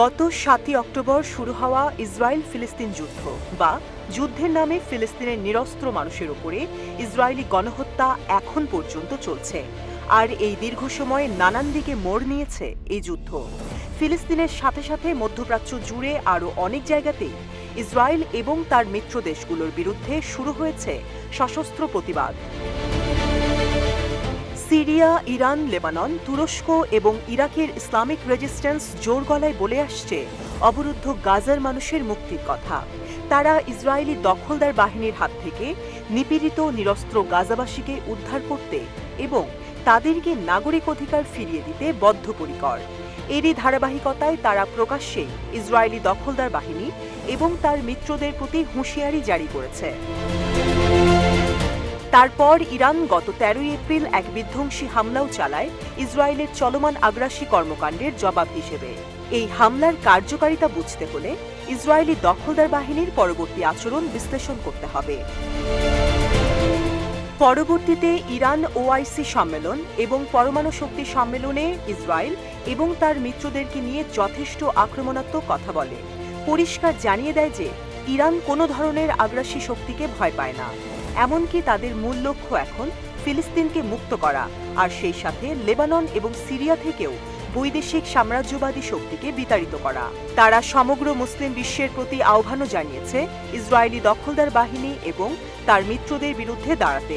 গত ৭ই অক্টোবর শুরু হওয়া ইসরায়েল ফিলিস্তিন যুদ্ধ বা যুদ্ধের নামে ফিলিস্তিনের নিরস্ত্র মানুষের উপরে ইসরায়েলি গণহত্যা এখন পর্যন্ত চলছে। আর এই দীর্ঘ সময়ে নানান দিকে মোড় নিয়েছে এই যুদ্ধ। ফিলিস্তিনের সাথে সাথে মধ্যপ্রাচ্য জুড়ে আরও অনেক জায়গাতেই ইসরায়েল এবং তার মিত্র দেশগুলোর বিরুদ্ধে শুরু হয়েছে সশস্ত্র প্রতিবাদ। সিরিয়া, ইরান, লেবানন, তুরস্ক এবং ইরাকের ইসলামিক রেজিস্ট্যান্স জোর গলায় বলে আসছে অবরুদ্ধ গাজার মানুষের মুক্তির কথা। তারা ইসরায়েলি দখলদার বাহিনীর হাত থেকে নিপীড়িত নিরস্ত্র গাজাবাসীকে উদ্ধার করতে এবং তাদেরকে নাগরিক অধিকার ফিরিয়ে দিতে বদ্ধপরিকর। এরই ধারাবাহিকতায় তারা প্রকাশ্যেই ইসরায়েলি দখলদার বাহিনী এবং তার মিত্রদের প্রতি হুঁশিয়ারি জারি করেছে। তারপর ইরান গত ১৩ এপ্রিল এক বিধ্বংসী হামলাও চালায় ইসরায়েলের চলমান আগ্রাসী কর্মকাণ্ডের জবাব হিসেবে। এই হামলার কার্যকারিতা বুঝতে হলে ইসরায়েলি দখলদার বাহিনীর পরবর্তী আচরণ বিশ্লেষণ করতে হবে। পরবর্তীতে ইরান ওআইসি সম্মেলন এবং পরমাণু শক্তি সম্মেলনে ইসরায়েল এবং তার মিত্রদেরকে নিয়ে যথেষ্ট আক্রমণাত্মক কথা বলে, পরিষ্কার জানিয়ে দেয় যে ইরান কোনো ধরনের আগ্রাসী শক্তিকে ভয় পায় না। এমনকি তাদের মূল লক্ষ্য এখন ফিলিস্তিনকে মুক্ত করা, আর সেই সাথে লেবানন এবং সিরিয়া থেকেও বৈদেশিক সাম্রাজ্যবাদী শক্তিকে বিতাড়িত করা। তারা সমগ্র মুসলিম বিশ্বের প্রতি আহ্বানও জানিয়েছে ইসরায়েলি দখলদার বাহিনী এবং তার মিত্রদের বিরুদ্ধে দাঁড়াতে।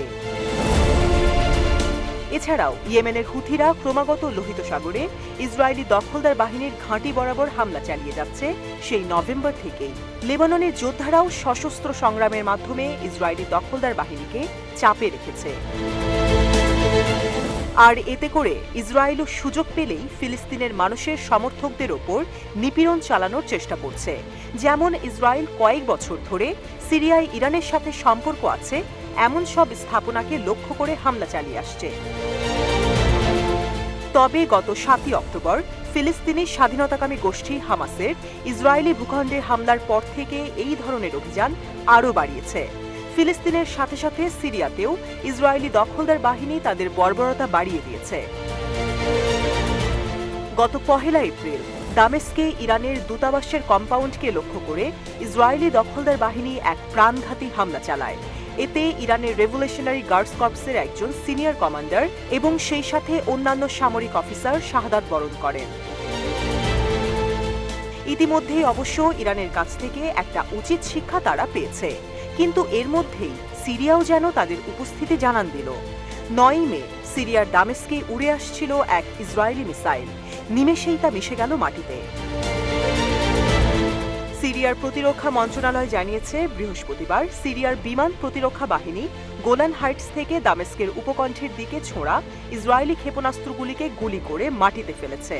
এছাড়াও ইয়েমেনের হুথিরা ক্রমাগত লোহিত সাগরে ইসরায়েলি দখলদার বাহিনীর ঘাঁটি বরাবর হামলা চালিয়ে যাচ্ছে সেই নভেম্বর থেকেই। লেবাননের যোদ্ধারাও সশস্ত্র সংগ্রামের মাধ্যমে ইসরায়েলি দখলদার বাহিনীকে চাপে রেখেছে। আর এতে করে ইসরায়েলও সুযোগ পেলেই ফিলিস্তিনের মানুষের সমর্থকদের ওপর নিপীড়ন চালানোর চেষ্টা করছে। যেমন ইসরায়েল কয়েক বছর ধরে সিরিয়ায় ইরানের সাথে সম্পর্ক আছে এমন সব স্থাপনাকে লক্ষ্য করে হামলা চালিয়ে আসছে। তবে গত ৭ই অক্টোবর ফিলিস্তিনি স্বাধীনতাকামী গোষ্ঠী হামাসের ইসরায়েলি ভূখণ্ডে হামলার পর থেকে এই ধরনের অভিযান আরও বাড়িয়েছে। ফিলিস্তিনের সাথে সাথে সিরিয়াতেও ইসরায়েলি দখলদার বাহিনী তাদের বর্বরতা বাড়িয়ে দিয়েছে। গত ১ এপ্রিল দামেস্কে ইরানের দূতাবাসের কম্পাউন্ডকে লক্ষ্য করে ইসরায়েলি দখলদার বাহিনী এক প্রাণঘাতী হামলা চালায়। এতে ইরানের রেভলিউশনারি গার্ডস কর্পসের একজন সিনিয়র কমান্ডার এবং সেই সাথে অন্যান্য সামরিক অফিসার শাহাদাত বরণ করেন। ইতিমধ্যেই অবশ্য ইরানের কাছ থেকে একটা উচিত শিক্ষা তারা পেয়েছে, কিন্তু এর মধ্যেই সিরিয়াও যেন তাদের উপস্থিতি জানান দিল। ৯ মে সিরিয়ার দামেস্কে উড়ে আসছিল এক ইসরায়েলি মিসাইল, নিমেষেই তা মিশে গেল মাটিতে। সিরিয়ার প্রতিরক্ষা মন্ত্রণালয় জানিয়েছে বৃহস্পতিবার সিরিয়ার বিমান প্রতিরক্ষা বাহিনী গোলান হাইটস থেকে দামেস্কের উপকণ্ঠের দিকে ছোঁড়া ইসরায়েলি ক্ষেপণাস্ত্রগুলিকে গুলি করে মাটিতে ফেলেছে।